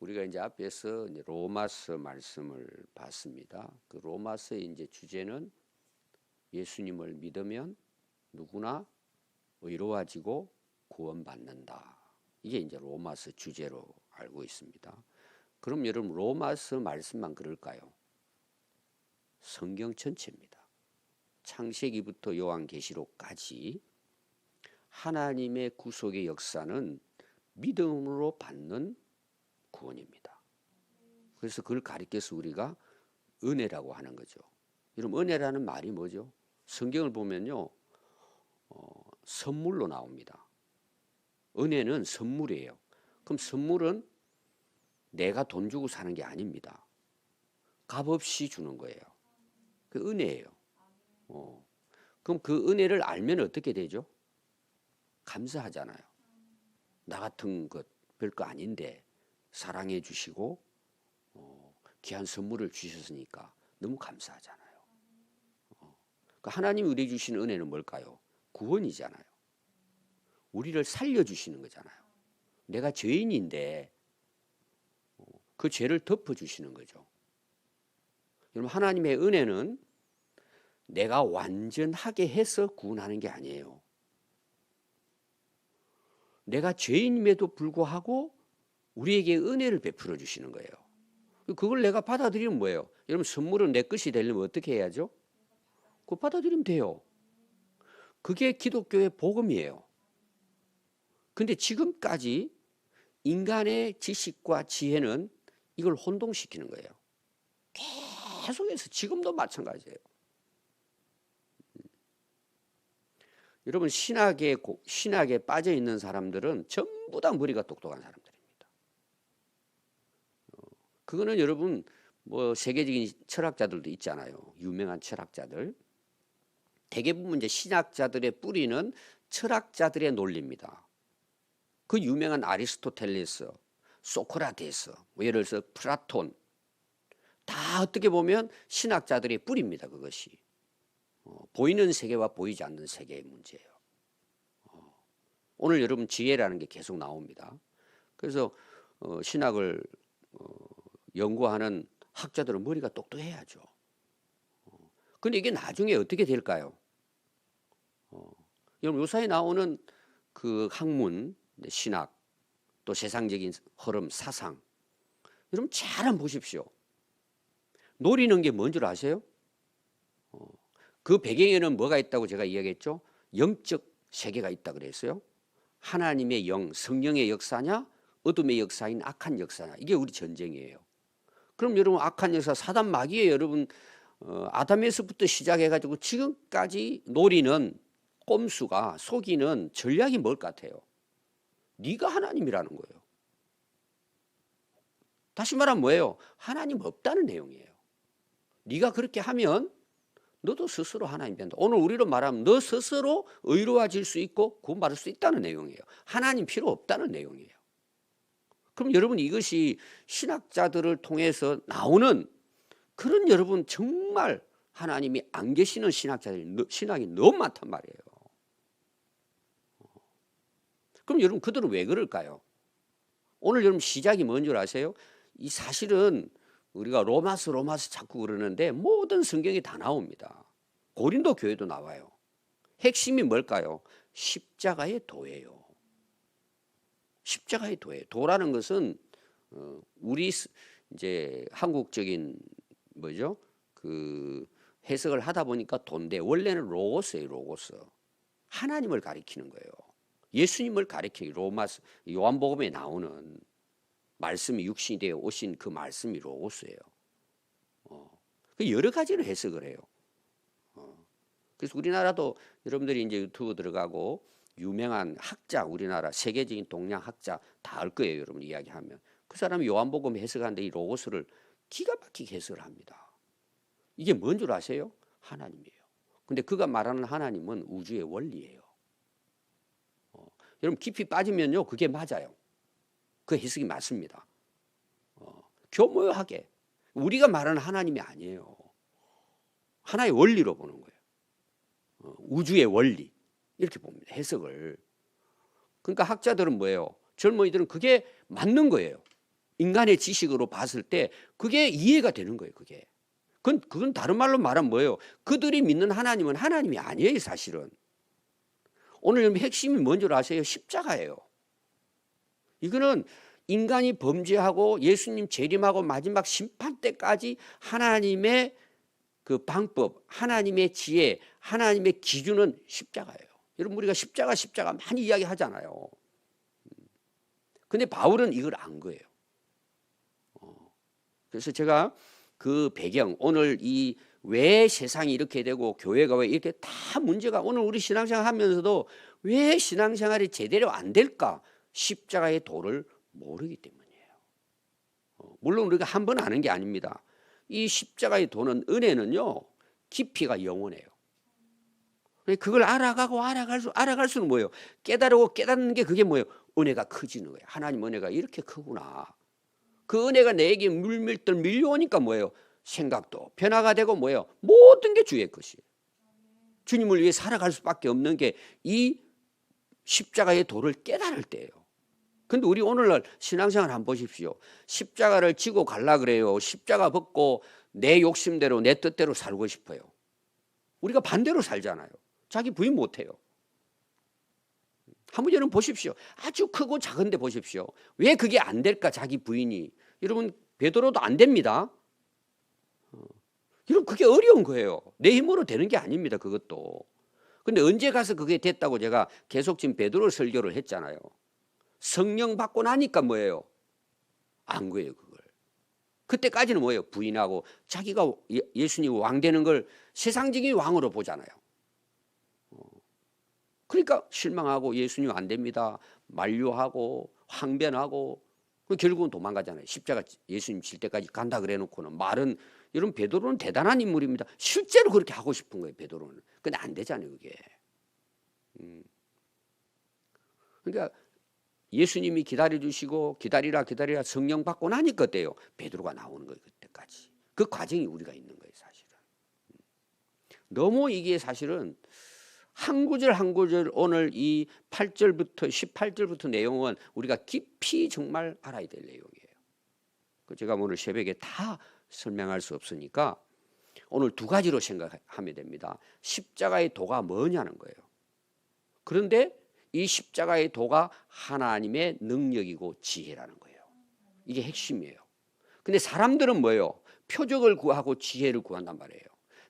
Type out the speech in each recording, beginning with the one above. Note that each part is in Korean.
우리가 이제 앞에서 이제 로마서 말씀을 봤습니다. 그 로마서의 이제 주제는 예수님을 믿으면 누구나 의로워지고 구원받는다. 이게 이제 로마서 주제로 알고 있습니다. 그럼 여러분 로마서 말씀만 그럴까요? 성경 전체입니다. 창세기부터 요한계시록까지 하나님의 구속의 역사는 믿음으로 받는 구원입니다. 그래서 그걸 가리켜서 우리가 은혜라고 하는 거죠. 여러분 은혜라는 말이 뭐죠? 성경을 보면요, 선물로 나옵니다. 은혜는 선물이에요. 그럼 선물은 내가 돈 주고 사는 게 아닙니다. 값없이 주는 거예요. 그 은혜예요. 그럼 그 은혜를 알면 어떻게 되죠? 감사하잖아요. 나 같은 것 별거 아닌데 사랑해 주시고 귀한 선물을 주셨으니까 너무 감사하잖아요. 그러니까 하나님이 우리에게 주신 은혜는 뭘까요? 구원이잖아요. 우리를 살려주시는 거잖아요. 내가 죄인인데 그 죄를 덮어주시는 거죠. 여러분 하나님의 은혜는 내가 완전하게 해서 구원하는 게 아니에요. 내가 죄인임에도 불구하고 우리에게 은혜를 베풀어 주시는 거예요. 그걸 내가 받아들이면 뭐예요? 여러분 선물은 내 것이 되려면 어떻게 해야죠? 그거 받아들이면 돼요. 그게 기독교의 복음이에요. 근데 지금까지 인간의 지식과 지혜는 이걸 혼동시키는 거예요. 계속해서 지금도 마찬가지예요. 여러분 신학에 빠져 있는 사람들은 전부 다 머리가 똑똑한 사람들입니다. 그거는 여러분 뭐 세계적인 철학자들도 있잖아요. 유명한 철학자들. 대부분 이제 신학자들의 뿌리는 철학자들의 논리입니다. 그 유명한 아리스토텔레스, 소크라테스, 뭐 예를 들어서 플라톤 다 어떻게 보면 신학자들의 뿌리입니다. 그것이. 보이는 세계와 보이지 않는 세계의 문제예요. 오늘 여러분 지혜라는 게 계속 나옵니다. 그래서 신학을 연구하는 학자들은 머리가 똑똑해야죠. 그런데 이게 나중에 어떻게 될까요? 여러분 요사이 나오는 그 학문, 신학, 또 세상적인 흐름, 사상 여러분 잘 한번 보십시오. 노리는 게 뭔 줄 아세요? 그 배경에는 뭐가 있다고 제가 이야기했죠? 영적 세계가 있다 그랬어요. 하나님의 영, 성령의 역사냐 어둠의 역사인 악한 역사냐 이게 우리 전쟁이에요. 그럼 여러분 악한 역사 사단 마귀에 여러분 아담에서부터 시작해가지고 지금까지 노리는 꼼수가 속이는 전략이 뭘 같아요? 네가 하나님이라는 거예요. 다시 말하면 뭐예요? 하나님 없다는 내용이에요. 네가 그렇게 하면 너도 스스로 하나님 된다. 오늘 우리로 말하면 너 스스로 의로워질 수 있고 구원받을 수 있다는 내용이에요. 하나님 필요 없다는 내용이에요. 그럼 여러분 이것이 신학자들을 통해서 나오는 그런 여러분 정말 하나님이 안 계시는 신학이 너무 많단 말이에요. 그럼 여러분 그들은 왜 그럴까요? 오늘 여러분 시작이 뭔 줄 아세요? 이 사실은 우리가 로마서 자꾸 그러는데 모든 성경이 다 나옵니다. 고린도 교회도 나와요. 핵심이 뭘까요? 십자가의 도예요. 십자가의 도예요. 도라는 것은 우리 이제 한국적인 뭐죠? 그 해석을 하다 보니까 도인데 원래는 로고스예요. 로고스. 하나님을 가리키는 거예요. 예수님을 가리키기 로마서 요한복음에 나오는 말씀이 육신이 되어 오신 그 말씀이 로고스예요. 여러 가지로 해석을 해요. 그래서 우리나라도 여러분들이 이제 유튜브 들어가고 유명한 학자, 우리나라 세계적인 동양 학자 다 알 거예요. 여러분 이야기하면 그 사람이 요한복음 해석하는데 이 로고스를 기가 막히게 해석을 합니다. 이게 뭔 줄 아세요? 하나님이에요. 근데 그가 말하는 하나님은 우주의 원리예요. 여러분 깊이 빠지면요 그게 맞아요. 그 해석이 맞습니다. 교묘하게 우리가 말하는 하나님이 아니에요. 하나의 원리로 보는 거예요. 우주의 원리 이렇게 봅니다. 해석을. 그러니까 학자들은 뭐예요? 젊은이들은 그게 맞는 거예요. 인간의 지식으로 봤을 때 그게 이해가 되는 거예요. 그건 다른 말로 말하면 뭐예요? 그들이 믿는 하나님은 하나님이 아니에요, 사실은. 오늘 여러분 핵심이 뭔 줄 아세요? 십자가예요. 이거는 인간이 범죄하고 예수님 재림하고 마지막 심판 때까지 하나님의 그 방법, 하나님의 지혜, 하나님의 기준은 십자가예요. 여러분 우리가 십자가 많이 이야기하잖아요. 근데 바울은 이걸 안 거예요. 그래서 제가 그 배경, 오늘 이 왜 세상이 이렇게 되고 교회가 왜 이렇게 다 문제가, 오늘 우리 신앙생활 하면서도 왜 신앙생활이 제대로 안 될까? 십자가의 도를 모르기 때문이에요. 물론 우리가 한 번 아는 게 아닙니다. 이 십자가의 도는, 은혜는요, 깊이가 영원해요. 그걸 알아갈수록 뭐예요? 깨닫는 게 그게 뭐예요? 은혜가 커지는 거예요. 하나님 은혜가 이렇게 크구나. 그 은혜가 내게 물밀듯 밀려오니까 뭐예요? 생각도 변화가 되고 뭐예요? 모든 게 주의 것이에요. 주님을 위해 살아갈 수밖에 없는 게 이 십자가의 도를 깨달을 때예요. 근데 우리 오늘날 신앙생활 한번 보십시오. 십자가를 지고 갈라 그래요. 십자가 벗고 내 욕심대로 내 뜻대로 살고 싶어요. 우리가 반대로 살잖아요. 자기 부인 못해요. 한번 여러분 보십시오. 아주 크고 작은데 보십시오. 왜 그게 안 될까? 자기 부인이. 여러분 베드로도 안 됩니다. 여러분 그게 어려운 거예요. 내 힘으로 되는 게 아닙니다. 그것도. 근데 언제 가서 그게 됐다고 제가 계속 지금 베드로 설교를 했잖아요. 성령 받고 나니까 뭐예요? 안 거예요, 그걸. 그때까지는 뭐예요? 부인하고 자기가 예수님 왕 되는 걸 세상적인 왕으로 보잖아요. 그러니까 실망하고 예수님 안 됩니다. 만류하고 항변하고 결국은 도망가잖아요. 십자가 예수님 질 때까지 간다 그래 놓고는 말은, 여러분 베드로는 대단한 인물입니다. 실제로 그렇게 하고 싶은 거예요, 베드로는. 근데 안 되잖아요, 그게. 그러니까 예수님이 기다려주시고 기다리라 성령 받고 나니까 어때요? 베드로가 나오는 거예요, 그때까지. 그 과정이 우리가 있는 거예요, 사실은. 너무 이게 사실은 한 구절 한 구절 오늘 이 8절부터 18절부터 내용은 우리가 깊이 정말 알아야 될 내용이에요. 제가 오늘 새벽에 다 설명할 수 없으니까 오늘 두 가지로 생각하면 됩니다. 십자가의 도가 뭐냐는 거예요. 그런데 이 십자가의 도가 하나님의 능력이고 지혜라는 거예요. 이게 핵심이에요. 근데 사람들은 뭐예요? 표적을 구하고 지혜를 구한단 말이에요.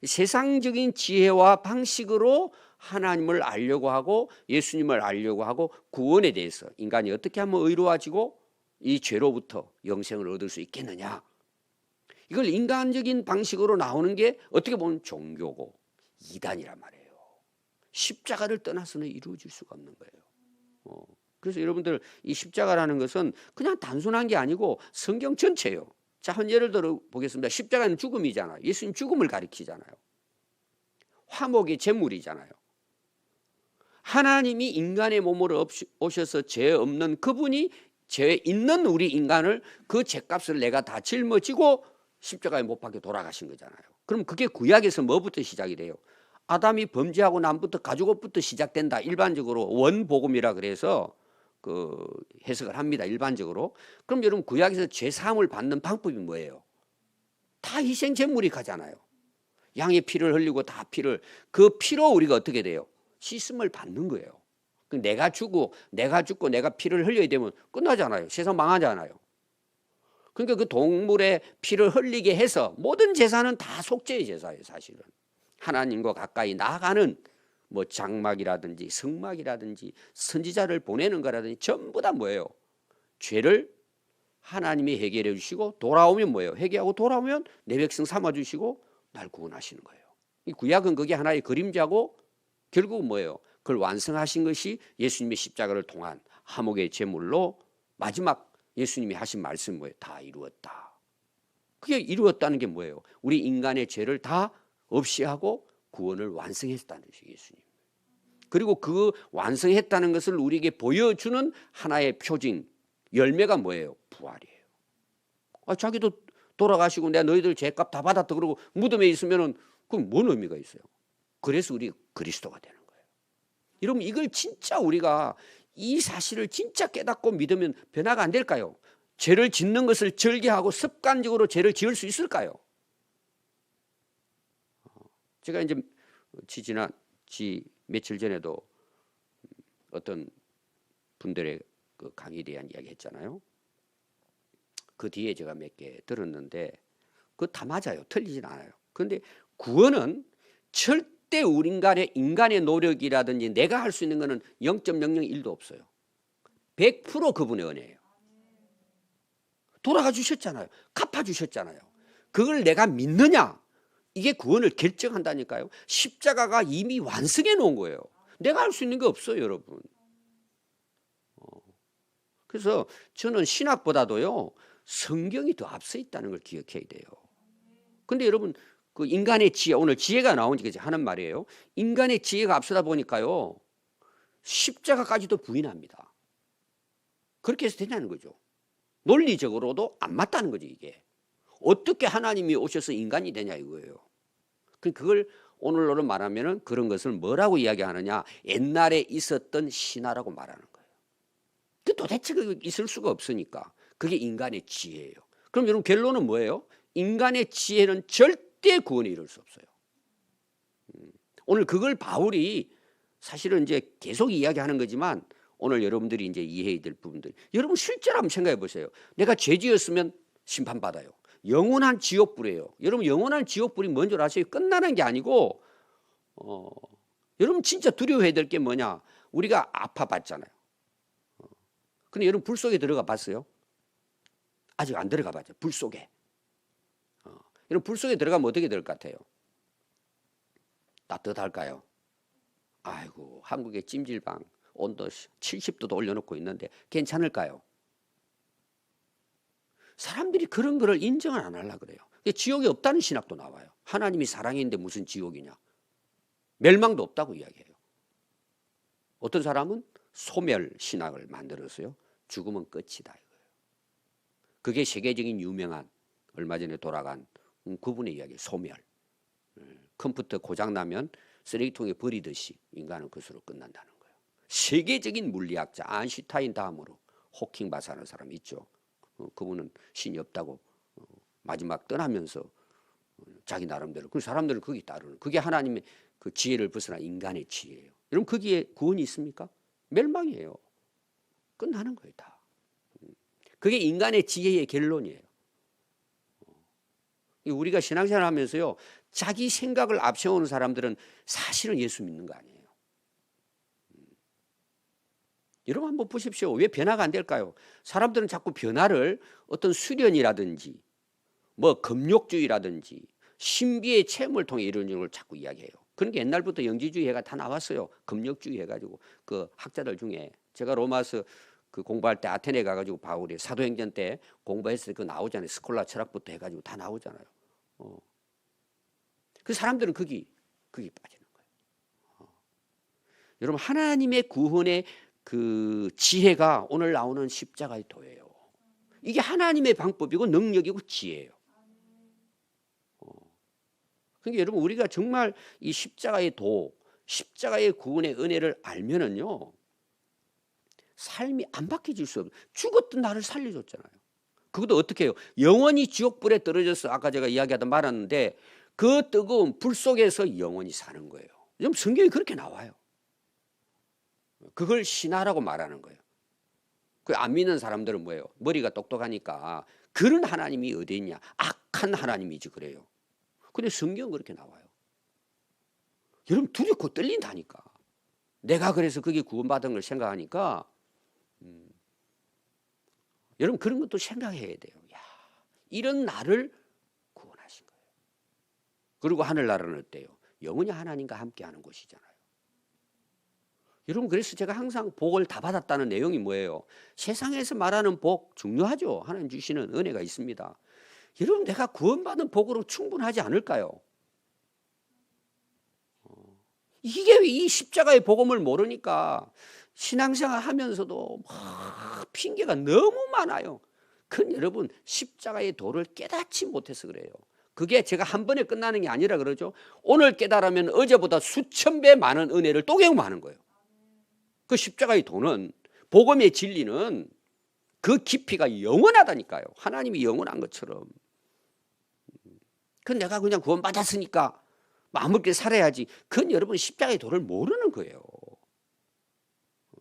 세상적인 지혜와 방식으로 하나님을 알려고 하고 예수님을 알려고 하고 구원에 대해서 인간이 어떻게 하면 의로워지고 이 죄로부터 영생을 얻을 수 있겠느냐. 이걸 인간적인 방식으로 나오는 게 어떻게 보면 종교고 이단이란 말이에요. 십자가를 떠나서는 이루어질 수가 없는 거예요. 그래서 여러분들 이 십자가라는 것은 그냥 단순한 게 아니고 성경 전체예요. 자, 한 예를 들어 보겠습니다. 십자가는 죽음이잖아요. 예수님 죽음을 가리키잖아요. 화목의 제물이잖아요. 하나님이 인간의 몸으로 오셔서 죄 없는 그분이 죄 있는 우리 인간을 그 죄값을 내가 다 짊어지고 십자가에 못 박혀 돌아가신 거잖아요. 그럼 그게 구약에서 뭐부터 시작이 돼요? 아담이 범죄하고 남부터 가죽옷부터 시작된다. 일반적으로 원복음이라 그래서 그 해석을 합니다. 일반적으로. 그럼 여러분 구약에서 죄 사함을 받는 방법이 뭐예요? 다 희생 제물이 가잖아요. 양의 피를 흘리고 다 피를, 그 피로 우리가 어떻게 돼요? 씻음을 받는 거예요. 내가 죽고 내가 피를 흘려야 되면 끝나잖아요. 세상 망하잖아요. 그러니까 그 동물의 피를 흘리게 해서 모든 제사는 다 속죄의 제사예요, 사실은. 하나님과 가까이 나아가는 뭐 장막이라든지 성막이라든지 선지자를 보내는 거라든지 전부 다 뭐예요? 죄를 하나님이 해결해 주시고 돌아오면 뭐예요? 회개하고 돌아오면 내 백성 삼아 주시고 날 구원하시는 거예요. 이 구약은 그게 하나의 그림자고 결국은 뭐예요? 그걸 완성하신 것이 예수님의 십자가를 통한 화목의 제물로 마지막 예수님이 하신 말씀 뭐예요? 다 이루었다. 그게 이루었다는 게 뭐예요? 우리 인간의 죄를 다 없이 하고 구원을 완성했다는 것이 예수님. 그리고 그 완성했다는 것을 우리에게 보여주는 하나의 표징, 열매가 뭐예요? 부활이에요. 자기도 돌아가시고 내가 너희들 죄값 다 받았다 그러고 무덤에 있으면은 그럼 뭔 의미가 있어요? 그래서 우리 그리스도가 되는 거예요. 여러분 이걸 진짜 우리가 이 사실을 진짜 깨닫고 믿으면 변화가 안 될까요? 죄를 짓는 것을 절개하고 습관적으로 죄를 지을 수 있을까요? 제가 이제 며칠 전에도 어떤 분들의 그 강의에 대한 이야기 했잖아요. 그 뒤에 제가 몇 개 들었는데 그거 다 맞아요. 틀리진 않아요. 그런데 구원은 절대 우리 인간의 노력이라든지 내가 할 수 있는 거는 0.001도 없어요. 100% 그분의 은혜예요. 돌아가 주셨잖아요. 갚아 주셨잖아요. 그걸 내가 믿느냐? 이게 구원을 결정한다니까요. 십자가가 이미 완성해 놓은 거예요. 내가 할 수 있는 게 없어요, 여러분. 그래서 저는 신학보다도요, 성경이 더 앞서 있다는 걸 기억해야 돼요. 근데 여러분, 그 인간의 지혜, 오늘 지혜가 나오니까 하는 말이에요. 인간의 지혜가 앞서다 보니까요, 십자가까지도 부인합니다. 그렇게 해서 되냐는 거죠. 논리적으로도 안 맞다는 거죠, 이게. 어떻게 하나님이 오셔서 인간이 되냐 이거예요. 그걸 오늘로 말하면은 그런 것을 뭐라고 이야기하느냐? 옛날에 있었던 신화라고 말하는 거예요. 그 도대체 그게 있을 수가 없으니까. 그게 인간의 지혜예요. 그럼 여러분 결론은 뭐예요? 인간의 지혜는 절대 구원에 이룰 수 없어요. 오늘 그걸 바울이 사실은 이제 계속 이야기하는 거지만 오늘 여러분들이 이제 이해해야 될 부분들. 여러분 실제로 한번 생각해 보세요. 내가 죄 지었으면 심판받아요. 영원한 지옥불이에요. 여러분 영원한 지옥불이 뭔 줄 아세요? 끝나는 게 아니고 여러분 진짜 두려워해야 될 게 뭐냐? 우리가 아파봤잖아요. 근데 여러분 불 속에 들어가 봤어요? 아직 안 들어가 봤죠. 불 속에. 여러분 불 속에 들어가면 어떻게 될 것 같아요? 따뜻할까요? 아이고 한국의 찜질방 온도 70도도 올려놓고 있는데 괜찮을까요? 사람들이 그런 거를 인정을 안 하려고 그래요. 지옥이 없다는 신학도 나와요. 하나님이 사랑인데 무슨 지옥이냐. 멸망도 없다고 이야기해요. 어떤 사람은 소멸 신학을 만들었어요. 죽으면 끝이다 이거예요. 그게 세계적인 유명한 얼마 전에 돌아간 그분의 이야기예요. 소멸. 컴퓨터 고장나면 쓰레기통에 버리듯이 인간은 그것으로 끝난다는 거예요. 세계적인 물리학자 아인슈타인 다음으로 호킹 박사라는 사람이 있죠. 그분은 신이 없다고 마지막 떠나면서 자기 나름대로 그 사람들은 거기 따르는 그게 하나님의 그 지혜를 벗어난 인간의 지혜예요. 여러분 거기에 구원이 있습니까? 멸망이에요. 끝나는 거예요 다. 그게 인간의 지혜의 결론이에요. 우리가 신앙생활 하면서요 자기 생각을 앞세우는 사람들은 사실은 예수 믿는 거 아니에요. 여러분 한번 보십시오. 왜 변화가 안 될까요? 사람들은 자꾸 변화를 어떤 수련이라든지 뭐 금욕주의라든지 신비의 체험을 통해 이루어지는 걸 자꾸 이야기해요. 그런 게 옛날부터 영지주의회가 다 나왔어요. 금욕주의 해가지고 그 학자들 중에 제가 로마서 그 공부할 때 아테네 가가지고 바울이 사도행전 때 공부했을 때 그 나오잖아요. 스콜라 철학부터 해가지고 다 나오잖아요. 그 사람들은 거기 빠지는 거예요. 여러분 하나님의 구원의 그 지혜가 오늘 나오는 십자가의 도예요. 이게 하나님의 방법이고 능력이고 지혜예요. 그러니까 여러분 우리가 정말 이 십자가의 도, 십자가의 구원의 은혜를 알면은요 삶이 안 바뀌어질 수 없어요. 죽었던 나를 살려줬잖아요. 그것도 어떻게 해요? 영원히 지옥불에 떨어져서 아까 제가 이야기하다 말았는데 그 뜨거운 불 속에서 영원히 사는 거예요. 좀 성경이 그렇게 나와요. 그걸 신화라고 말하는 거예요. 그 안 믿는 사람들은 뭐예요? 머리가 똑똑하니까 그런 하나님이 어디 있냐? 악한 하나님이지 그래요. 근데 성경은 그렇게 나와요. 여러분 두렵고 떨린다니까. 내가 그래서 그게 구원받은 걸 생각하니까 여러분 그런 것도 생각해야 돼요. 야, 이런 나를 구원하신 거예요. 그리고 하늘나라는 어때요? 영원히 하나님과 함께하는 곳이잖아요. 여러분 그래서 제가 항상 복을 다 받았다는 내용이 뭐예요? 세상에서 말하는 복 중요하죠. 하나님 주시는 은혜가 있습니다. 여러분 내가 구원받은 복으로 충분하지 않을까요? 이게 이 십자가의 복음을 모르니까 신앙생활 하면서도 막 핑계가 너무 많아요. 그건 여러분 십자가의 도를 깨닫지 못해서 그래요. 그게 제가 한 번에 끝나는 게 아니라 그러죠. 오늘 깨달으면 어제보다 수천 배 많은 은혜를 또 경험하는 거예요. 그 십자가의 도는 복음의 진리는 그 깊이가 영원하다니까요. 하나님이 영원한 것처럼. 그건 내가 그냥 구원받았으니까 마음먹게 살아야지. 그건 여러분 십자가의 도를 모르는 거예요.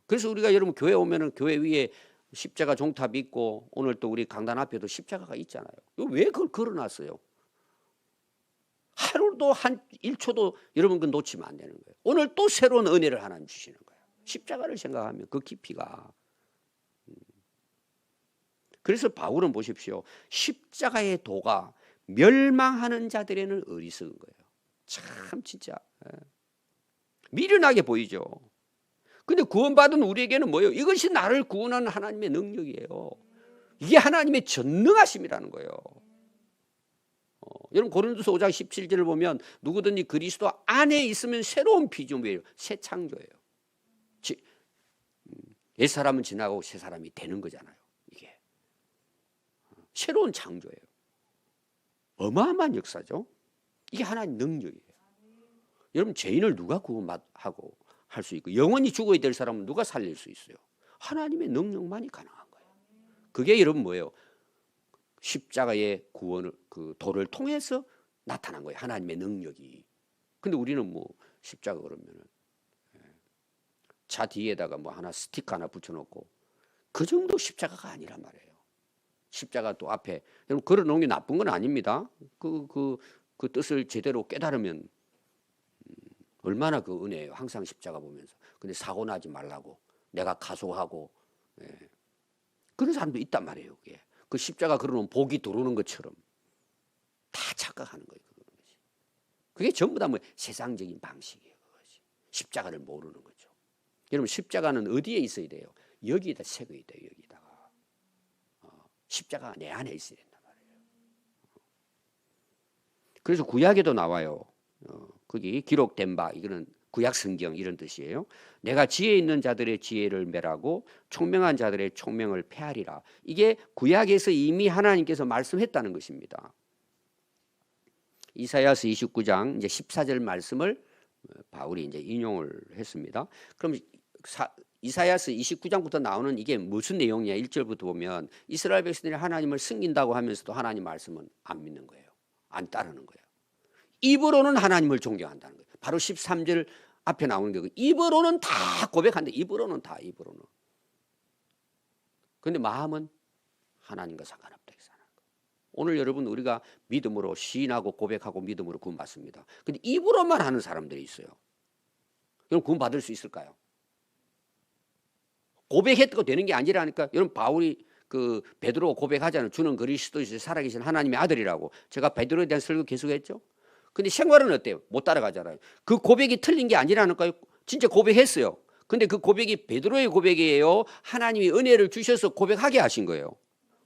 그래서 우리가 여러분 교회 오면은 교회 위에 십자가 종탑이 있고 오늘 또 우리 강단 앞에도 십자가가 있잖아요. 왜 그걸 걸어놨어요? 하루도 한 1초도 여러분 그 놓치면 안 되는 거예요. 오늘 또 새로운 은혜를 하나님 주시는 거예요. 십자가를 생각하면 그 깊이가. 그래서 바울은 보십시오. 십자가의 도가 멸망하는 자들에는 어리석은 거예요. 참 진짜 미련하게 보이죠. 근데 구원받은 우리에게는 뭐예요? 이것이 나를 구원하는 하나님의 능력이에요. 이게 하나님의 전능하심이라는 거예요. 여러분 고린도서 5장 17절을 보면 누구든지 그리스도 안에 있으면 새로운 피조물이에요. 새 창조예요. 옛 사람은 지나고 새 사람이 되는 거잖아요. 이게 새로운 창조예요. 어마어마한 역사죠. 이게 하나님 능력이에요. 여러분 죄인을 누가 구원하고 할 수 있고 영원히 죽어야 될 사람은 누가 살릴 수 있어요? 하나님의 능력만이 가능한 거예요. 그게 여러분 뭐예요? 십자가의 구원을 그 도를 통해서 나타난 거예요. 하나님의 능력이. 근데 우리는 뭐 십자가 그러면은 차 뒤에다가 뭐 하나 스티커 하나 붙여놓고 그 정도 십자가가 아니란 말이에요. 십자가 또 앞에 여러분 걸어놓은 게 나쁜 건 아닙니다. 그 뜻을 제대로 깨달으면 얼마나 그 은혜예요. 항상 십자가 보면서. 근데 사고 나지 말라고 내가 가소하고 그런 사람도 있단 말이에요. 그게. 그 십자가 걸어놓으면 복이 들어오는 것처럼 다 착각하는 거예요. 그게 전부 다 뭐 세상적인 방식이에요. 그것이. 십자가를 모르는 거죠. 여러분 십자가는 어디에 있어야 돼요? 여기에다 새겨야 돼요. 여기다가. 십자가가 내 안에 있어야 된단 말이에요. 그래서 구약에도 나와요. 거기 기록된 바 이거는 구약 성경 이런 뜻이에요. 내가 지혜 있는 자들의 지혜를 멸하고 총명한 자들의 총명을 폐하리라. 이게 구약에서 이미 하나님께서 말씀했다는 것입니다. 이사야서 29장 이제 14절 말씀을 바울이 이제 인용을 했습니다. 그럼 이사야서 29장부터 나오는 이게 무슨 내용이냐? 1절부터 보면 이스라엘 백성들이 하나님을 숨긴다고 하면서도 하나님 말씀은 안 믿는 거예요. 안 따르는 거예요. 입으로는 하나님을 존경한다는 거예요. 바로 13절 앞에 나오는 게 입으로는 다 고백한다. 입으로는 다 입으로는. 그런데 마음은 하나님과 상관없다. 오늘 여러분 우리가 믿음으로 시인하고 고백하고 믿음으로 구원받습니다. 근데 입으로만 하는 사람들이 있어요. 그럼 구원받을 수 있을까요? 고백했다고 되는 게 아니라니까. 여러분 바울이 그 베드로 고백하잖아요. 주는 그리스도이시되 살아계신 하나님의 아들이라고. 제가 베드로에 대한 설교 계속했죠. 근데 생활은 어때요? 못 따라가잖아요. 그 고백이 틀린 게 아니라니까요. 진짜 고백했어요. 근데 그 고백이 베드로의 고백이에요? 하나님이 은혜를 주셔서 고백하게 하신 거예요.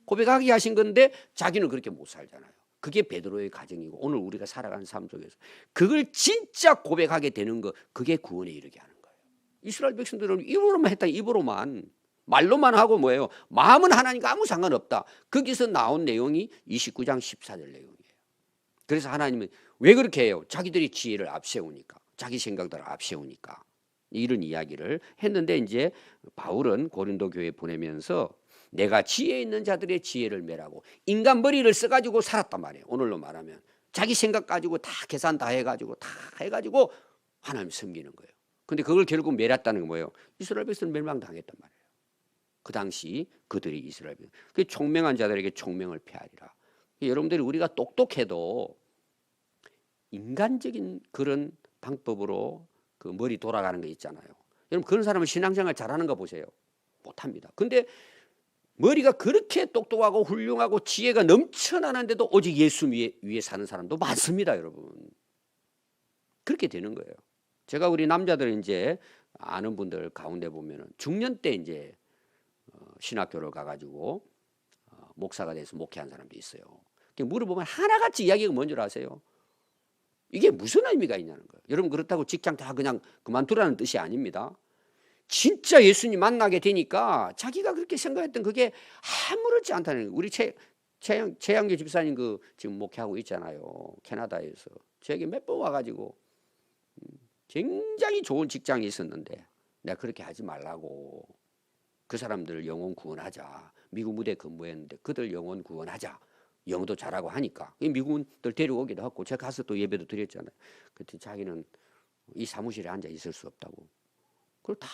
고백하게 하신 건데 자기는 그렇게 못 살잖아요. 그게 베드로의 가정이고 오늘 우리가 살아가는 삶 속에서 그걸 진짜 고백하게 되는 거, 그게 구원에 이르게 하는 거예요. 이스라엘 백성들은 입으로만 했다. 입으로만. 말로만 하고 뭐예요? 마음은 하나님과 아무 상관없다. 거기서 나온 내용이 29장 14절 내용이에요. 그래서 하나님은 왜 그렇게 해요? 자기들이 지혜를 앞세우니까. 자기 생각들을 앞세우니까. 이런 이야기를 했는데 이제 바울은 고린도 교회에 보내면서 내가 지혜 있는 자들의 지혜를 멸하고 인간 머리를 써가지고 살았단 말이에요. 오늘로 말하면 자기 생각 가지고 다 계산 다 해가지고 하나님 섬기는 거예요. 근데 그걸 결국 멸했다는 게 뭐예요? 이스라엘 백성은 멸망당했단 말이에요. 그 당시 그들이 이스라엘 백성. 그 총명한 자들에게 총명을 폐하리라. 여러분들이 우리가 똑똑해도 인간적인 그런 방법으로 그 머리 돌아가는 거 있잖아요. 여러분 그런 사람은 신앙생활 잘하는 거 보세요. 못합니다. 근데 머리가 그렇게 똑똑하고 훌륭하고 지혜가 넘쳐나는데도 오직 예수 위에 사는 사람도 많습니다, 여러분. 그렇게 되는 거예요. 제가 우리 남자들 이제 아는 분들 가운데 보면은 중년 때 이제 신학교를 가가지고 목사가 돼서 목회한 사람도 있어요. 물어보면 하나같이 이야기가 뭔 줄 아세요? 이게 무슨 의미가 있냐는 거예요. 여러분 그렇다고 직장 다 그냥 그만두라는 뜻이 아닙니다. 진짜 예수님 만나게 되니까 자기가 그렇게 생각했던 그게 아무렇지 않다는 거예요. 우리 최양재 집사님 그 지금 목회하고 있잖아요. 캐나다에서. 저에게 몇 번 와가지고 굉장히 좋은 직장이 있었는데 내가 그렇게 하지 말라고. 그 사람들을 영혼 구원하자. 미국 무대 근무했는데 그들 영혼 구원하자. 영어도 잘하고 하니까 미군들 데려오기도 하고 제가 가서 또 예배도 드렸잖아요. 그때 자기는 이 사무실에 앉아 있을 수 없다고. 그걸 다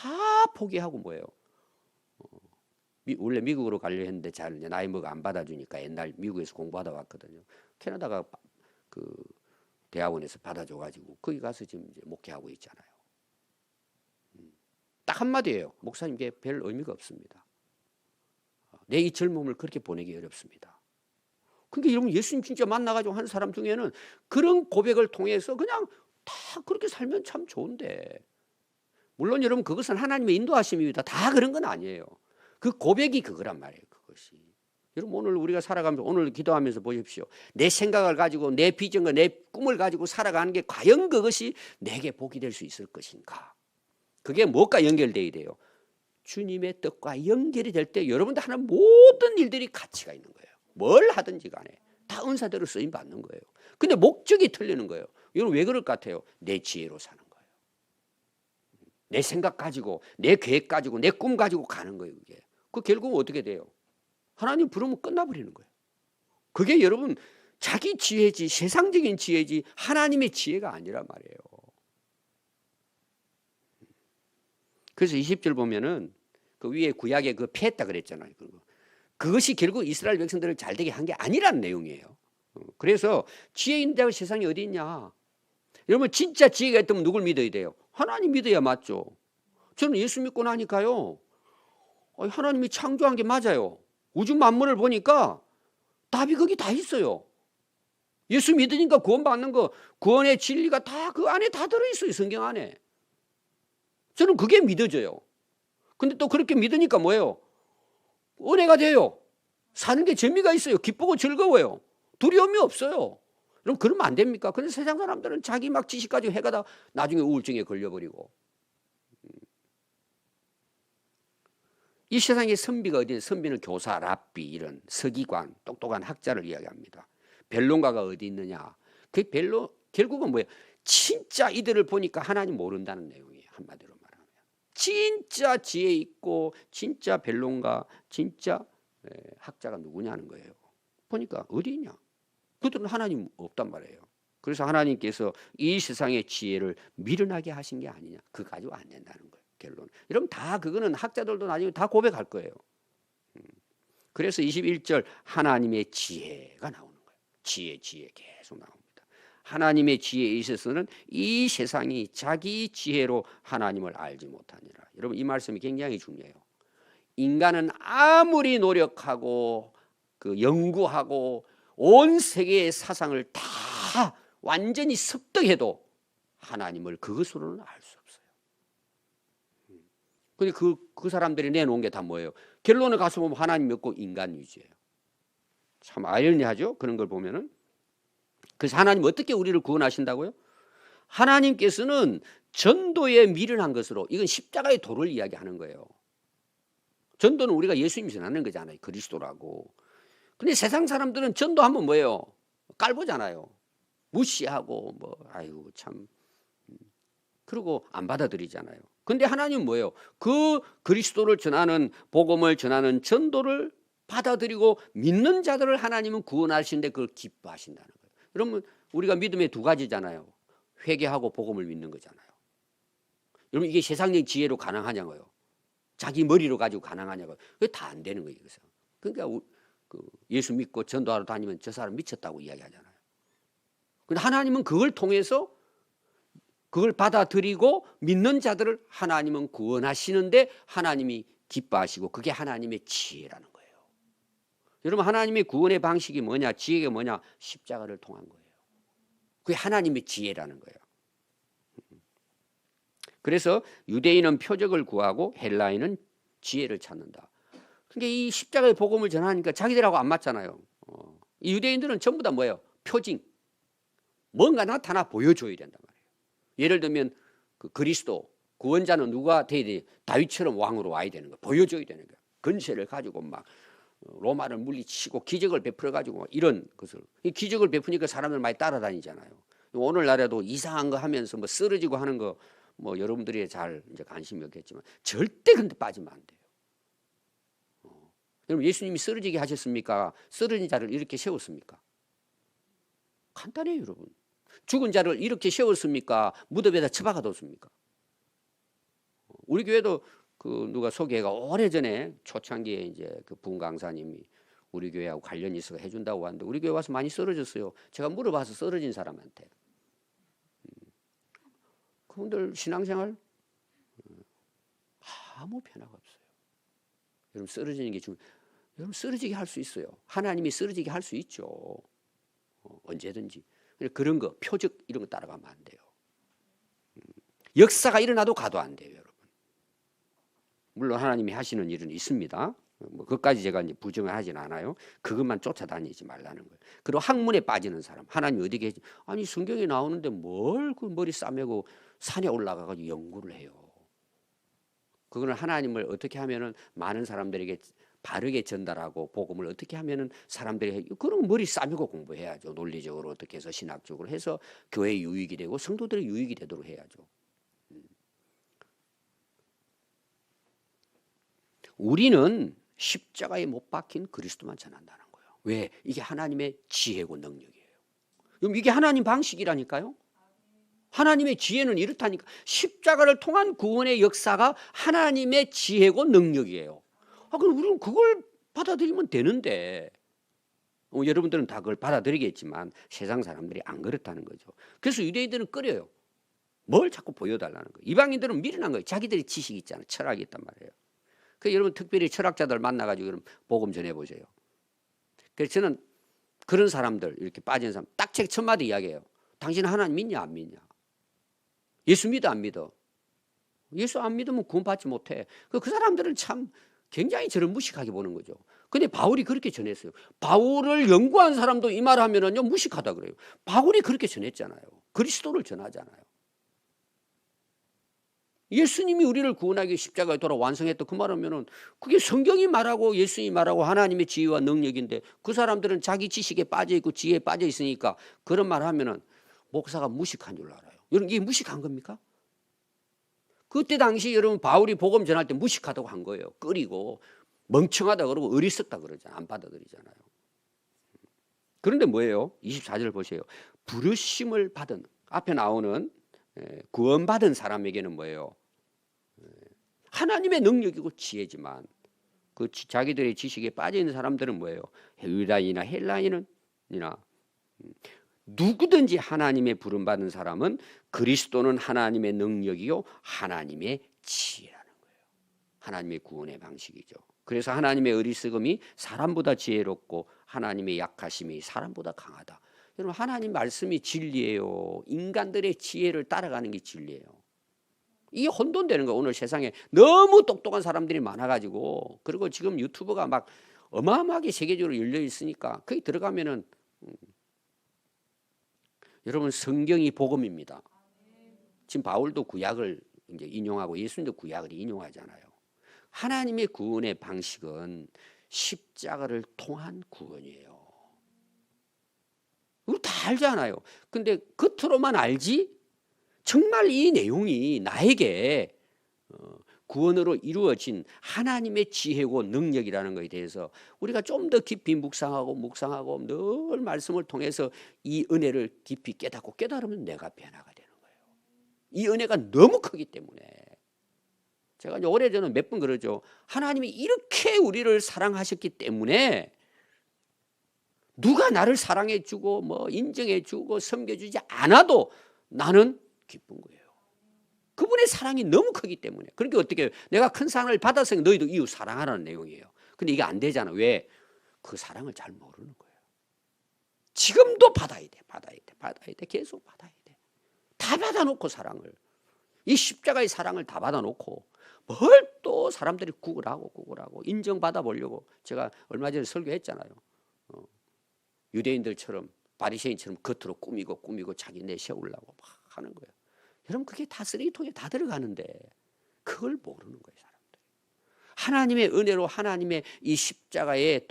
포기하고 뭐예요? 원래 미국으로 가려 했는데 잘 나이 먹어 안 받아주니까 옛날 미국에서 공부하다 왔거든요. 캐나다가 그 대학원에서 받아줘가지고 거기 가서 지금 이제 목회하고 있잖아요. 딱 한마디예요. 목사님 이게 별 의미가 없습니다. 내 이 젊음을 그렇게 보내기 어렵습니다. 그러니까 여러분 예수님 진짜 만나가지고 하는 사람 중에는 그런 고백을 통해서 그냥 다 그렇게 살면 참 좋은데 물론 여러분 그것은 하나님의 인도하심입니다. 다 그런 건 아니에요. 그 고백이 그거란 말이에요. 그것이. 여러분 오늘 우리가 살아가면서 오늘 기도하면서 보십시오. 내 생각을 가지고 내 비전과 내 꿈을 가지고 살아가는 게 과연 그것이 내게 복이 될 수 있을 것인가. 그게 무엇과 연결되어야 돼요? 주님의 뜻과 연결이 될 때 여러분들 하는 모든 일들이 가치가 있는 거예요. 뭘 하든지 간에 다 은사대로 쓰임 받는 거예요. 근데 목적이 틀리는 거예요. 여러분 왜 그럴 것 같아요? 내 지혜로 사는 거예요. 내 생각 가지고 내 계획 가지고 내 꿈 가지고 가는 거예요. 그게. 그 결국 어떻게 돼요? 하나님 부르면 끝나버리는 거예요. 그게 여러분 자기 지혜지 세상적인 지혜지 하나님의 지혜가 아니란 말이에요. 그래서 20절 보면은 그 위에 구약에 그 패했다 그랬잖아요. 그것이 결국 이스라엘 백성들을 잘되게 한 게 아니라는 내용이에요. 그래서 지혜 있는 데가 세상에 어디 있냐. 여러분 진짜 지혜가 있다면 누굴 믿어야 돼요? 하나님 믿어야 맞죠. 저는 예수 믿고 나니까요. 하나님이 창조한 게 맞아요. 우주 만물을 보니까 답이 거기 다 있어요. 예수 믿으니까 구원받는 거 구원의 진리가 다 그 안에 다 들어있어요. 성경 안에. 저는 그게 믿어져요. 근데 또 그렇게 믿으니까 뭐예요? 은혜가 돼요. 사는 게 재미가 있어요. 기쁘고 즐거워요. 두려움이 없어요. 그럼 그러면 안 됩니까? 근데 세상 사람들은 자기 막 지식 가지고 해가다 나중에 우울증에 걸려버리고. 이 세상에 선비가 어디 있는 선비는 교사, 랍비 이런 서기관, 똑똑한 학자를 이야기합니다. 변론가가 어디 있느냐? 그 결국은 뭐예요? 진짜 이들을 보니까 하나님 모른다는 내용이에요. 한마디로 말하면. 진짜 지혜 있고 진짜 변론가, 진짜 학자가 누구냐는 거예요. 보니까 어디 있냐? 그들은 하나님 없단 말이에요. 그래서 하나님께서 이 세상의 지혜를 미련하게 하신 게 아니냐. 그거 가지고 안 된다는 거예요. 결론. 여러분 다 그거는 학자들도 나중에 다 고백할 거예요. 그래서 21절 하나님의 지혜가 나오는 거예요. 지혜 계속 나옵니다. 하나님의 지혜에 있어서는 이 세상이 자기 지혜로 하나님을 알지 못하니라. 여러분 이 말씀이 굉장히 중요해요. 인간은 아무리 노력하고 그 연구하고 온 세계의 사상을 다 완전히 습득해도 하나님을 그것으로는 알 수 없어요. 근데 그 사람들이 내놓은 게 다 뭐예요? 결론을 가서 보면 하나님 없고 인간 위주예요. 참 아이러니하죠? 그런 걸 보면은. 그래서 하나님 어떻게 우리를 구원하신다고요? 하나님께서는 전도에 미련한 것으로 이건 십자가의 도를 이야기하는 거예요. 전도는 우리가 예수님이 전하는 거잖아요. 그리스도라고. 근데 세상 사람들은 전도하면 뭐예요? 깔보잖아요. 무시하고 뭐 아이고 참 그러고 안 받아들이잖아요. 근데 하나님은 뭐예요? 그 그리스도를 전하는 복음을 전하는 전도를 받아들이고 믿는 자들을 하나님은 구원하시는데 그걸 기뻐하신다는 거예요. 여러분 우리가 믿음의 두 가지잖아요. 회개하고 복음을 믿는 거잖아요. 여러분 이게 세상적 지혜로 가능하냐고요. 자기 머리로 가지고 가능하냐고요. 그게 다 안 되는 거예요. 그러니까 예수 믿고 전도하러 다니면 저 사람 미쳤다고 이야기하잖아요. 근데 하나님은 그걸 통해서 그걸 받아들이고 믿는 자들을 하나님은 구원하시는데 하나님이 기뻐하시고 그게 하나님의 지혜라는 거예요. 여러분 하나님의 구원의 방식이 뭐냐? 지혜가 뭐냐? 십자가를 통한 거예요. 그게 하나님의 지혜라는 거예요. 그래서 유대인은 표적을 구하고 헬라인은 지혜를 찾는다. 그러니까 이 십자가의 복음을 전하니까 자기들하고 안 맞잖아요. 이 유대인들은 전부 다 뭐예요? 표징. 뭔가 나타나 보여줘야 된단 말이에요. 예를 들면 그 그리스도 구원자는 누가 돼야 돼? 다윗처럼 왕으로 와야 되는 거예요. 보여줘야 되는 거예요. 권세를 가지고 막 로마를 물리치고 기적을 베풀어 가지고 이런 것을 이 기적을 베푸니까 사람들 많이 따라다니잖아요. 오늘날에도 이상한 거 하면서 뭐 쓰러지고 하는 거 뭐 여러분들이 잘 이제 관심이 없겠지만 절대 근데 빠지면 안 돼요. 여러분 예수님이 쓰러지게 하셨습니까? 쓰러진 자를 이렇게 세웠습니까? 간단해요, 여러분. 죽은 자를 이렇게 세웠습니까? 무덤에다 처박아 뒀습니까? 우리 교회도 그 누가 소개가 오래전에 초창기에 이제 그 부흥 강사님이 우리 교회하고 관련이 있어 해준다고 하는데 우리 교회 와서 많이 쓰러졌어요. 제가 물어봐서 쓰러진 사람한테. 그분들 신앙생활 아무 변화가 없어요. 여러분 쓰러지는 게 여러분 쓰러지게 할 수 있어요. 하나님이 쓰러지게 할 수 있죠. 언제든지. 그런 거 표적 이런 거 따라가면 안 돼요. 역사가 일어나도 가도 안 돼요, 여러분. 물론 하나님이 하시는 일은 있습니다. 뭐 그것까지 제가 이제 부정을 하진 않아요. 그것만 쫓아다니지 말라는 거예요. 그리고 학문에 빠지는 사람, 하나님 어디 계시? 아니 성경에 나오는데 뭘 그 머리 싸매고 산에 올라가가지고 연구를 해요. 그거는 하나님을 어떻게 하면은 많은 사람들에게 바르게 전달하고 복음을 어떻게 하면은 사람들이 그런 머리 싸매고 공부해야죠. 논리적으로 어떻게 해서 신학적으로 해서 교회 유익이 되고 성도들의 유익이 되도록 해야죠. 우리는 십자가에 못 박힌 그리스도만 전한다는 거예요. 왜? 이게 하나님의 지혜고 능력이에요. 그럼 이게 하나님 방식이라니까요. 하나님의 지혜는 이렇다니까. 십자가를 통한 구원의 역사가 하나님의 지혜고 능력이에요. 그럼 우리는 그걸 받아들이면 되는데 여러분들은 다 그걸 받아들이겠지만 세상 사람들이 안 그렇다는 거죠. 그래서 유대인들은 꺼려요. 뭘 자꾸 보여달라는 거예요. 이방인들은 미련한 거예요. 자기들이 지식이 있잖아요. 철학이 있단 말이에요. 그래서 여러분 특별히 철학자들 만나가지고 여러분 복음 전해보세요. 그래서 저는 그런 사람들 이렇게 빠진 사람 딱 책 첫 마디 이야기해요. 당신 하나님 믿냐 안 믿냐? 예수 믿어 안 믿어? 예수 안 믿으면 구원받지 못해. 그 사람들은 참 굉장히 저를 무식하게 보는 거죠. 근데 바울이 그렇게 전했어요. 바울을 연구한 사람도 이 말을 하면은요 무식하다 그래요. 바울이 그렇게 전했잖아요. 그리스도를 전하잖아요. 예수님이 우리를 구원하기 십자가에 돌아 완성했다 그 말하면은 그게 성경이 말하고 예수님이 말하고 하나님의 지혜와 능력인데 그 사람들은 자기 지식에 빠져 있고 지혜에 빠져 있으니까 그런 말 하면은 목사가 무식한 줄 알아요. 여러분 이게 무식한 겁니까? 그때 당시 여러분 바울이 복음 전할 때 무식하다고 한 거예요. 끓이고 멍청하다 그러고 어리석다 그러잖아요. 안 받아들이잖아요. 그런데 뭐예요? 24절 보세요. 부르심을 받은 앞에 나오는 구원받은 사람에게는 뭐예요? 하나님의 능력이고 지혜지만 그 자기들의 지식에 빠져 있는 사람들은 뭐예요? 유다인이나 헬라인이나 누구든지 하나님의 부름받은 사람은 그리스도는 하나님의 능력이요 하나님의 지혜라는 거예요. 하나님의 구원의 방식이죠. 그래서 하나님의 어리석음이 사람보다 지혜롭고 하나님의 약하심이 사람보다 강하다. 여러분 하나님 말씀이 진리예요. 인간들의 지혜를 따라가는 게 진리예요. 이게 혼돈되는 거예요. 오늘 세상에 너무 똑똑한 사람들이 많아가지고 그리고 지금 유튜브가 막 어마어마하게 세계적으로 열려 있으니까 거기 들어가면은 여러분 성경이 복음입니다. 지금 바울도 구약을 이제 인용하고 예수님도 구약을 인용하잖아요. 하나님의 구원의 방식은 십자가를 통한 구원이에요. 우리 다 알잖아요. 근데 겉으로만 알지 정말 이 내용이 나에게 구원으로 이루어진 하나님의 지혜고 능력이라는 것에 대해서 우리가 좀 더 깊이 묵상하고 늘 말씀을 통해서 이 은혜를 깊이 깨닫고 깨달으면 내가 변화가 되는 거예요. 이 은혜가 너무 크기 때문에 제가 이제 오래전에 몇 번 그러죠. 하나님이 이렇게 우리를 사랑하셨기 때문에 누가 나를 사랑해주고 뭐 인정해주고 섬겨주지 않아도 나는 기쁜 거예요. 그분의 사랑이 너무 크기 때문에. 그러니까 어떻게 해요? 내가 큰 사랑을 받아서 너희도 이웃 사랑하라는 내용이에요. 근데 이게 안 되잖아. 왜? 그 사랑을 잘 모르는 거예요. 지금도 받아야 돼. 계속 받아야 돼. 다 받아놓고 사랑을. 이 십자가의 사랑을 다 받아놓고 뭘 또 사람들이 구걸하고 인정받아 보려고 제가 얼마 전에 설교했잖아요. 유대인들처럼 바리새인처럼 겉으로 꾸미고 자기 내세우려고 막 하는 거예요. 여러분 그게 다 쓰레기통에 다 들어가는데 그걸 모르는 거예요. 사람들. 하나님의 은혜로 하나님의 이 십자가의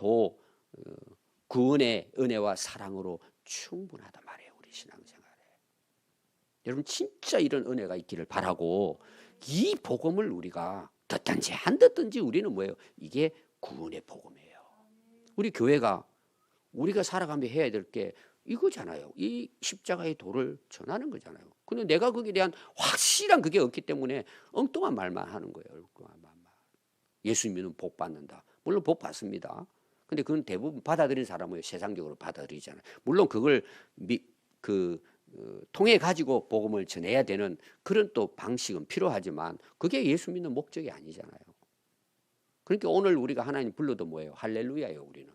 구원의 은혜와 사랑으로 충분하단 말이에요. 우리 신앙생활에. 여러분 진짜 이런 은혜가 있기를 바라고 이 복음을 우리가 듣든지 안 듣든지 우리는 뭐예요? 이게 구원의 복음이에요. 우리 교회가 우리가 살아가며 해야 될 게 이거잖아요. 이 십자가의 도를 전하는 거잖아요. 근데 내가 거기에 대한 확실한 그게 없기 때문에 엉뚱한 말만 하는 거예요. 엉뚱한 말만. 예수 믿으면 복 받는다. 물론 복 받습니다. 근데 그건 대부분 받아들인 사람은 세상적으로 받아들이잖아요. 물론 그걸 통해 가지고 복음을 전해야 되는 그런 또 방식은 필요하지만 그게 예수 믿는 목적이 아니잖아요. 그러니까 오늘 우리가 하나님 불러도 뭐예요? 할렐루야예요. 우리는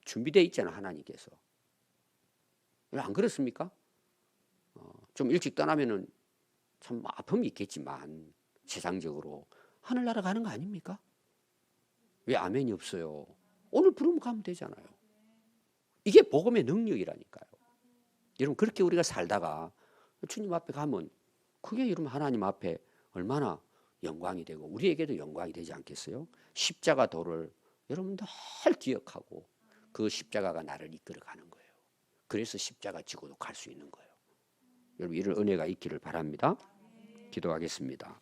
준비되어 있잖아, 하나님께서. 안 그렇습니까? 좀 일찍 떠나면은 참 아픔이 있겠지만 세상적으로 하늘나라 가는 거 아닙니까? 왜 아멘이 없어요? 오늘 부르면 가면 되잖아요. 이게 복음의 능력이라니까요. 여러분 그렇게 우리가 살다가 주님 앞에 가면 그게 여러분 하나님 앞에 얼마나 영광이 되고 우리에게도 영광이 되지 않겠어요? 십자가 도를 여러분 늘 기억하고 그 십자가가 나를 이끌어가는 거예요. 그래서 십자가 지고도 갈 수 있는 거예요. 여러분 이런 은혜가 있기를 바랍니다. 기도하겠습니다.